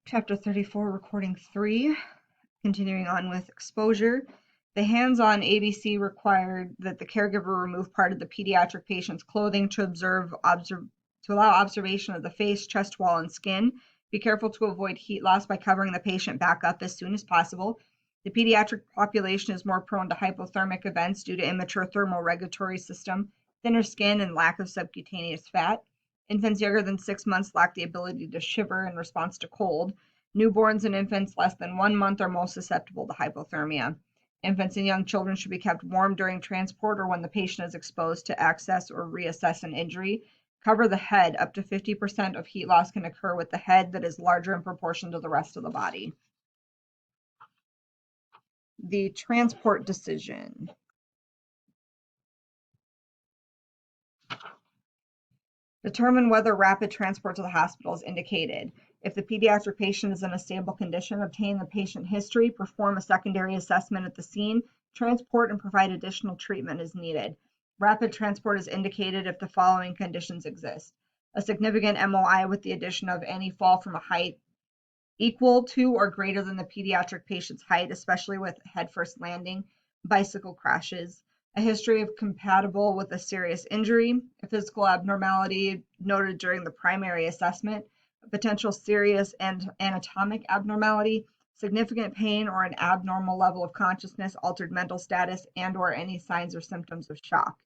Chapter 34, Recording 3, continuing on with exposure. The hands-on ABC required that the caregiver remove part of the pediatric patient's clothing to allow observation of the face, chest wall, and skin. Be careful to avoid heat loss by covering the patient back up as soon as possible. The pediatric population is more prone to hypothermic events due to immature thermoregulatory system, thinner skin, and lack of subcutaneous fat. Infants younger than 6 months lack the ability to shiver in response to cold. Newborns and infants less than 1 month are most susceptible to hypothermia. Infants and young children should be kept warm during transport or when the patient is exposed to access or reassess an injury. Cover the head. Up to 50% of heat loss can occur with the head that is larger in proportion to the rest of the body. The transport decision. Determine whether rapid transport to the hospital is indicated. If the pediatric patient is in a stable condition, obtain the patient history, perform a secondary assessment at the scene, transport and provide additional treatment as needed. Rapid transport is indicated if the following conditions exist. A significant MOI with the addition of any fall from a height equal to or greater than the pediatric patient's height, especially with headfirst landing, bicycle crashes, a history of compatible with a serious injury, a physical abnormality noted during the primary assessment, a potential serious and anatomic abnormality, significant pain or an abnormal level of consciousness, altered mental status, and/or any signs or symptoms of shock.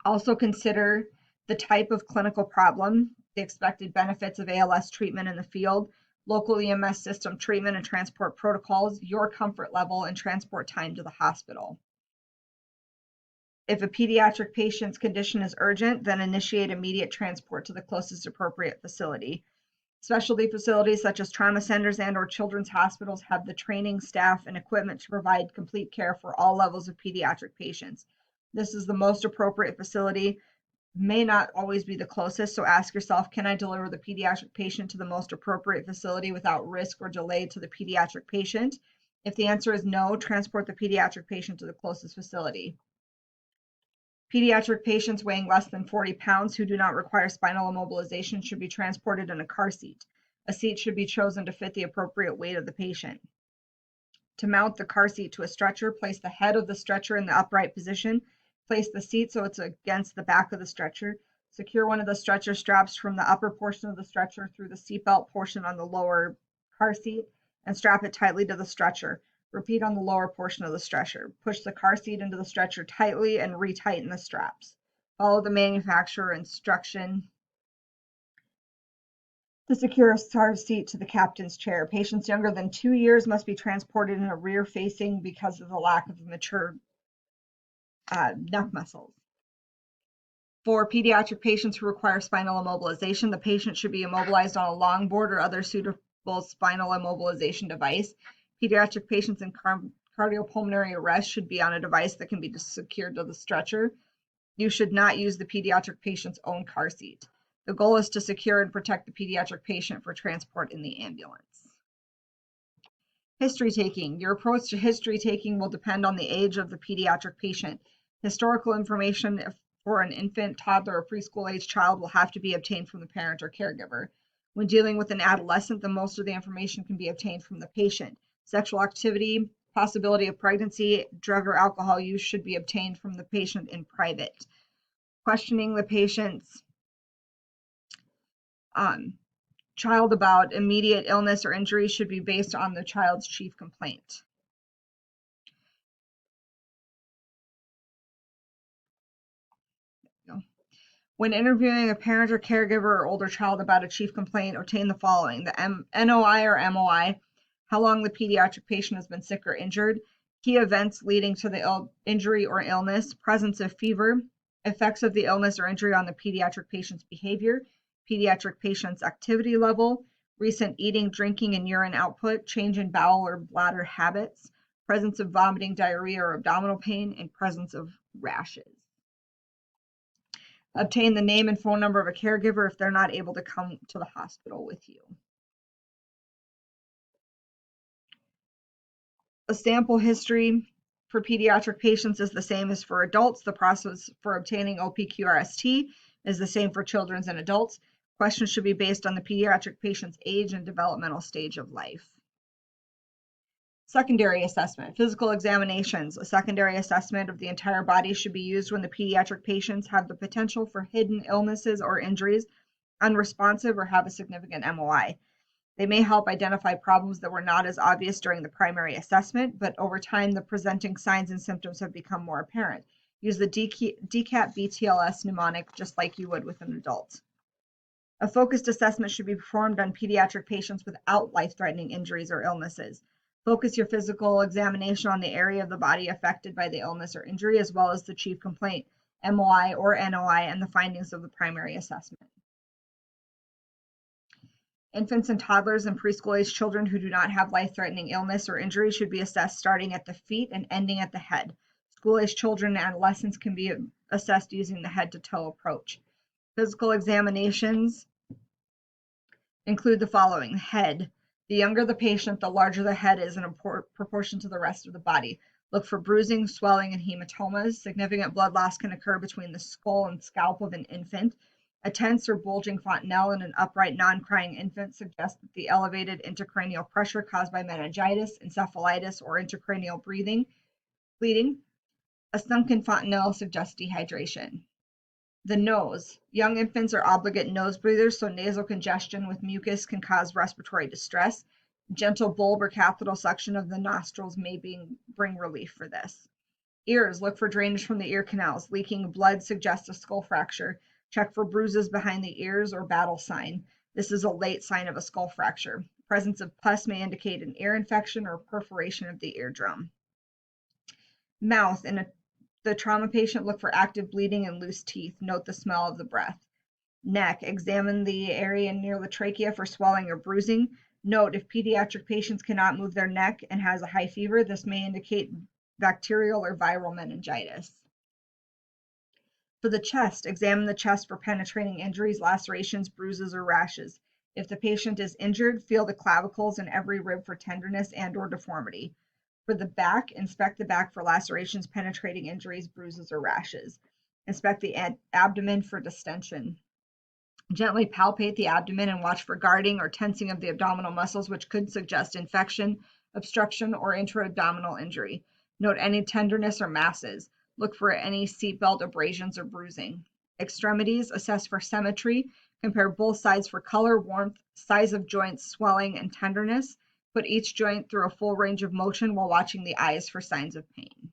Also consider the type of clinical problem, the expected benefits of ALS treatment in the field, local EMS system treatment and transport protocols, your comfort level, and transport time to the hospital. If a pediatric patient's condition is urgent, then initiate immediate transport to the closest appropriate facility. Specialty facilities such as trauma centers and/or children's hospitals have the training, staff, and equipment to provide complete care for all levels of pediatric patients. This is the most appropriate facility. May not always be the closest, so ask yourself, can I deliver the pediatric patient to the most appropriate facility without risk or delay to the pediatric patient? If the answer is no, transport the pediatric patient to the closest facility. Pediatric patients weighing less than 40 pounds who do not require spinal immobilization should be transported in a car seat. A seat should be chosen to fit the appropriate weight of the patient. To mount the car seat to a stretcher, place the head of the stretcher in the upright position. Place the seat so it's against the back of the stretcher. Secure one of the stretcher straps from the upper portion of the stretcher through the seatbelt portion on the lower car seat and strap it tightly to the stretcher. Repeat on the lower portion of the stretcher. Push the car seat into the stretcher tightly and retighten the straps. Follow the manufacturer instruction to secure a car seat to the captain's chair. Patients younger than 2 years must be transported in a rear facing because of the lack of mature neck muscles. For pediatric patients who require spinal immobilization, the patient should be immobilized on a longboard or other suitable spinal immobilization device. Pediatric patients in cardiopulmonary arrest should be on a device that can be secured to the stretcher. You should not use the pediatric patient's own car seat. The goal is to secure and protect the pediatric patient for transport in the ambulance. History taking. Your approach to history taking will depend on the age of the pediatric patient. Historical information for an infant, toddler, or preschool-age child will have to be obtained from the parent or caregiver. When dealing with an adolescent, then most of the information can be obtained from the patient. Sexual activity, possibility of pregnancy, drug or alcohol use should be obtained from the patient in private. Questioning the patient's child about immediate illness or injury should be based on the child's chief complaint. When interviewing a parent or caregiver or older child about a chief complaint, obtain the following: the NOI or MOI, how long the pediatric patient has been sick or injured, key events leading to the injury or illness, presence of fever, effects of the illness or injury on the pediatric patient's behavior, pediatric patient's activity level, recent eating, drinking, and urine output, change in bowel or bladder habits, presence of vomiting, diarrhea, or abdominal pain, and presence of rashes. Obtain the name and phone number of a caregiver if they're not able to come to the hospital with you. A sample history for pediatric patients is the same as for adults. The process for obtaining OPQRST is the same for children and adults. Questions should be based on the pediatric patient's age and developmental stage of life. Secondary assessment. Physical examinations. A secondary assessment of the entire body should be used when the pediatric patients have the potential for hidden illnesses or injuries, unresponsive, or have a significant MOI. They may help identify problems that were not as obvious during the primary assessment, but over time the presenting signs and symptoms have become more apparent. Use the DCAT BTLS mnemonic just like you would with an adult. A focused assessment should be performed on pediatric patients without life-threatening injuries or illnesses. Focus your physical examination on the area of the body affected by the illness or injury, as well as the chief complaint, MOI or NOI, and the findings of the primary assessment. Infants and toddlers and preschool-age children who do not have life-threatening illness or injury should be assessed starting at the feet and ending at the head. School-age children and adolescents can be assessed using the head-to-toe approach. Physical examinations include the following. Head. The younger the patient, the larger the head is in proportion to the rest of the body. Look for bruising, swelling, and hematomas. Significant blood loss can occur between the skull and scalp of an infant. A tense or bulging fontanelle in an upright, non-crying infant suggests that the elevated intracranial pressure caused by meningitis, encephalitis, or intracranial bleeding. A sunken fontanelle suggests dehydration. The nose. Young infants are obligate nose breathers, so nasal congestion with mucus can cause respiratory distress. Gentle bulb or catheter suction of the nostrils may bring relief for this. Ears. Look for drainage from the ear canals. Leaking blood suggests a skull fracture. Check for bruises behind the ears or battle sign. This is a late sign of a skull fracture. Presence of pus may indicate an ear infection or perforation of the eardrum. Mouth. In the trauma patient, look for active bleeding and loose teeth. Note the smell of the breath. Neck. Examine the area near the trachea for swelling or bruising. Note if pediatric patients cannot move their neck and has a high fever, this may indicate bacterial or viral meningitis. For the chest, examine the chest for penetrating injuries, lacerations, bruises, or rashes. If the patient is injured, feel the clavicles and every rib for tenderness and/or deformity. For the back, inspect the back for lacerations, penetrating injuries, bruises, or rashes. Inspect the abdomen for distension. Gently palpate the abdomen and watch for guarding or tensing of the abdominal muscles, which could suggest infection, obstruction, or intra-abdominal injury. Note any tenderness or masses. Look for any seatbelt abrasions or bruising. Extremities, assess for symmetry. Compare both sides for color, warmth, size of joints, swelling, and tenderness. Put each joint through a full range of motion while watching the eyes for signs of pain.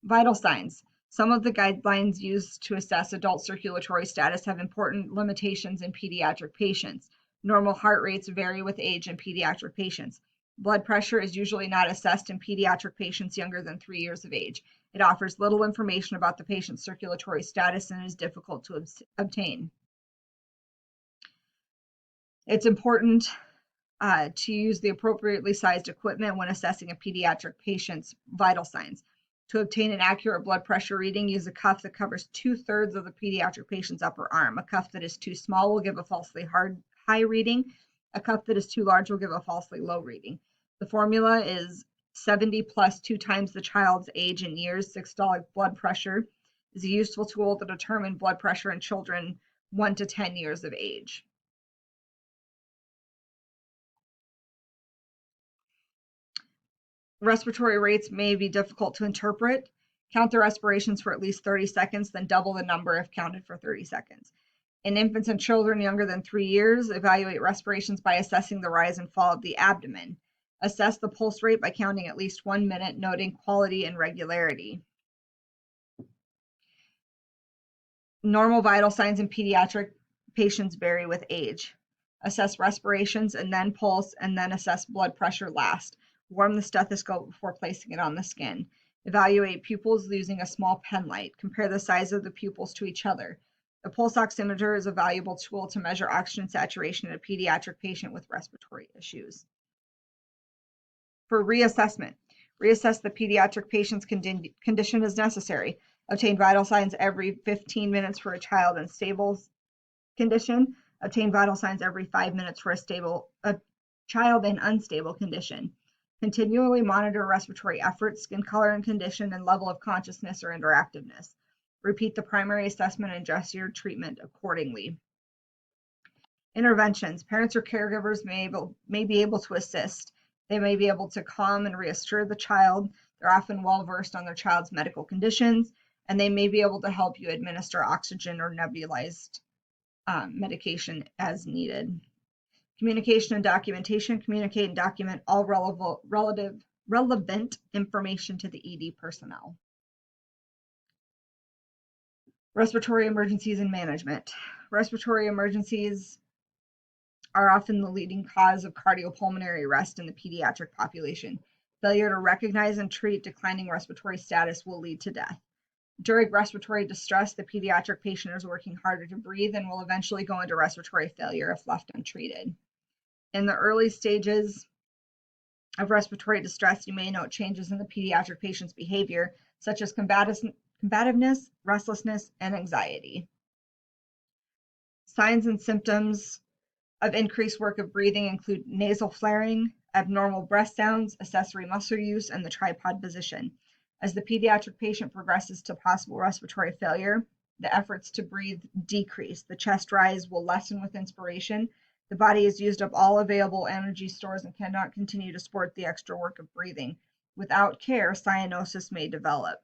Vital signs. Some of the guidelines used to assess adult circulatory status have important limitations in pediatric patients. Normal heart rates vary with age in pediatric patients. Blood pressure is usually not assessed in pediatric patients younger than 3 years of age. It offers little information about the patient's circulatory status and is difficult to obtain. It's important to use the appropriately sized equipment when assessing a pediatric patient's vital signs. To obtain an accurate blood pressure reading, use a cuff that covers 2/3 of the pediatric patient's upper arm. A cuff that is too small will give a falsely high reading. A cuff that is too large will give a falsely low reading. The formula is 70 plus 2 times the child's age in years. Systolic blood pressure is a useful tool to determine blood pressure in children 1 to 10 years of age. Respiratory rates may be difficult to interpret. Count the respirations for at least 30 seconds, then double the number if counted for 30 seconds. In infants and children younger than 3 years, evaluate respirations by assessing the rise and fall of the abdomen. Assess the pulse rate by counting at least 1 minute, noting quality and regularity. Normal vital signs in pediatric patients vary with age. Assess respirations and then pulse, and then assess blood pressure last. Warm the stethoscope before placing it on the skin. Evaluate pupils using a small pen light. Compare the size of the pupils to each other. The pulse oximeter is a valuable tool to measure oxygen saturation in a pediatric patient with respiratory issues. For reassessment, reassess the pediatric patient's condition as necessary. Obtain vital signs every 15 minutes for a child in stable condition. Obtain vital signs every 5 minutes for a child in unstable condition. Continually monitor respiratory effort, skin color and condition, and level of consciousness or interactiveness. Repeat the primary assessment and adjust your treatment accordingly. Interventions. Parents or caregivers may be able to assist. They may be able to calm and reassure the child. They're often well versed on their child's medical conditions, and they may be able to help you administer oxygen or nebulized medication as needed. Communication and documentation. Communicate and document all relevant information to the ED personnel. Respiratory emergencies and management. Respiratory emergencies are often the leading cause of cardiopulmonary arrest in the pediatric population. Failure to recognize and treat declining respiratory status will lead to death. During respiratory distress, the pediatric patient is working harder to breathe and will eventually go into respiratory failure if left untreated. In the early stages of respiratory distress, you may note changes in the pediatric patient's behavior, such as combativeness, restlessness, and anxiety. Signs and symptoms of increased work of breathing include nasal flaring, abnormal breath sounds, accessory muscle use, and the tripod position. As the pediatric patient progresses to possible respiratory failure, the efforts to breathe decrease. The chest rise will lessen with inspiration. The body has used up all available energy stores and cannot continue to support the extra work of breathing. Without care, cyanosis may develop.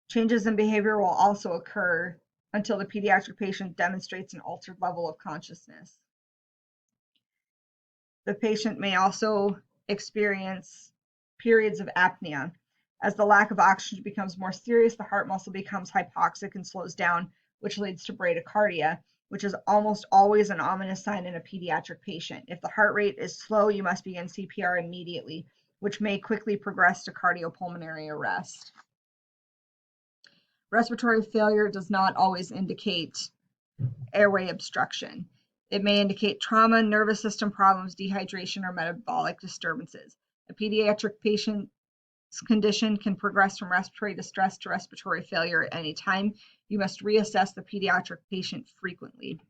Changes in behavior will also occur until the pediatric patient demonstrates an altered level of consciousness. The patient may also experience periods of apnea. As the lack of oxygen becomes more serious, the heart muscle becomes hypoxic and slows down, which leads to bradycardia, which is almost always an ominous sign in a pediatric patient. If the heart rate is slow, you must begin CPR immediately, which may quickly progress to cardiopulmonary arrest. Respiratory failure does not always indicate airway obstruction. It may indicate trauma, nervous system problems, dehydration, or metabolic disturbances. A pediatric patient's condition can progress from respiratory distress to respiratory failure at any time. You must reassess the pediatric patient frequently.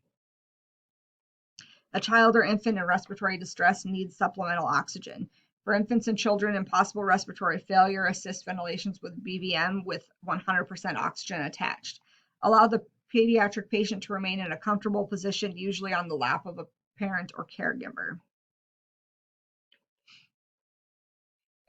A child or infant in respiratory distress needs supplemental oxygen. For infants and children in possible respiratory failure, assist ventilations with BVM with 100% oxygen attached. Allow the pediatric patient to remain in a comfortable position, usually on the lap of a parent or caregiver.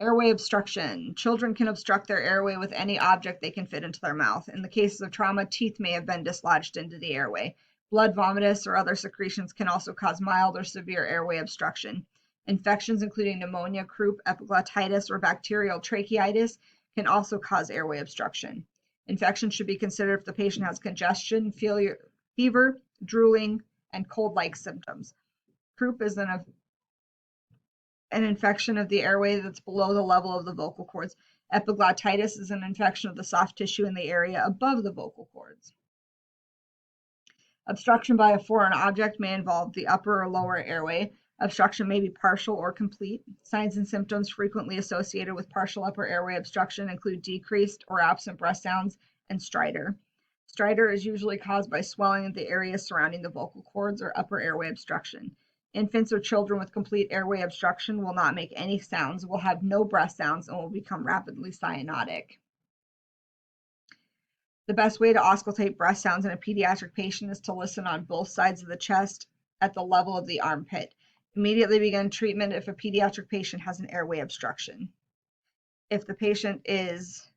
Airway obstruction. Children can obstruct their airway with any object they can fit into their mouth. In the cases of trauma, teeth may have been dislodged into the airway. Blood, vomitus, or other secretions can also cause mild or severe airway obstruction. Infections, including pneumonia, croup, epiglottitis, or bacterial tracheitis, can also cause airway obstruction. Infection should be considered if the patient has congestion, fever, drooling, and cold-like symptoms. Croup is an infection of the airway that's below the level of the vocal cords. Epiglottitis is an infection of the soft tissue in the area above the vocal cords. Obstruction by a foreign object may involve the upper or lower airway. Obstruction may be partial or complete. Signs and symptoms frequently associated with partial upper airway obstruction include decreased or absent breath sounds and stridor. Stridor is usually caused by swelling of the area surrounding the vocal cords or upper airway obstruction. Infants or children with complete airway obstruction will not make any sounds, will have no breath sounds, and will become rapidly cyanotic. The best way to auscultate breath sounds in a pediatric patient is to listen on both sides of the chest at the level of the armpit. Immediately begin treatment if a pediatric patient has an airway obstruction. If the patient is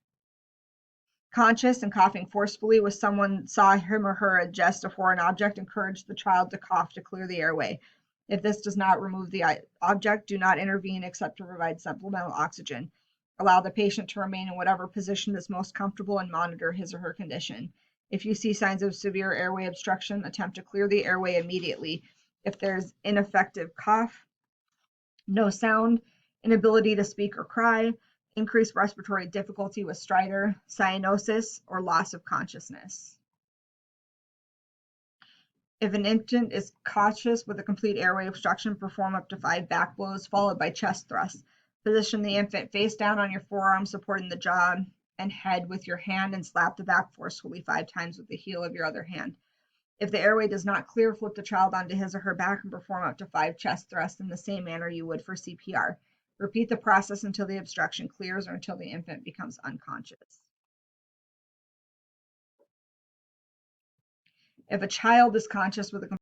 conscious and coughing forcefully, with someone saw him or her adjust a foreign object, encourage the child to cough to clear the airway. If this does not remove the object, do not intervene except to provide supplemental oxygen. Allow the patient to remain in whatever position is most comfortable and monitor his or her condition. If you see signs of severe airway obstruction, attempt to clear the airway immediately. If there's ineffective cough, no sound, inability to speak or cry, increased respiratory difficulty with stridor, cyanosis, or loss of consciousness. If an infant is conscious with a complete airway obstruction, perform up to 5 back blows followed by chest thrusts. Position the infant face down on your forearm, supporting the jaw and head with your hand, and slap the back forcefully 5 times with the heel of your other hand. If the airway does not clear, flip the child onto his or her back and perform up to 5 chest thrusts in the same manner you would for CPR. Repeat the process until the obstruction clears or until the infant becomes unconscious. If a child is conscious with a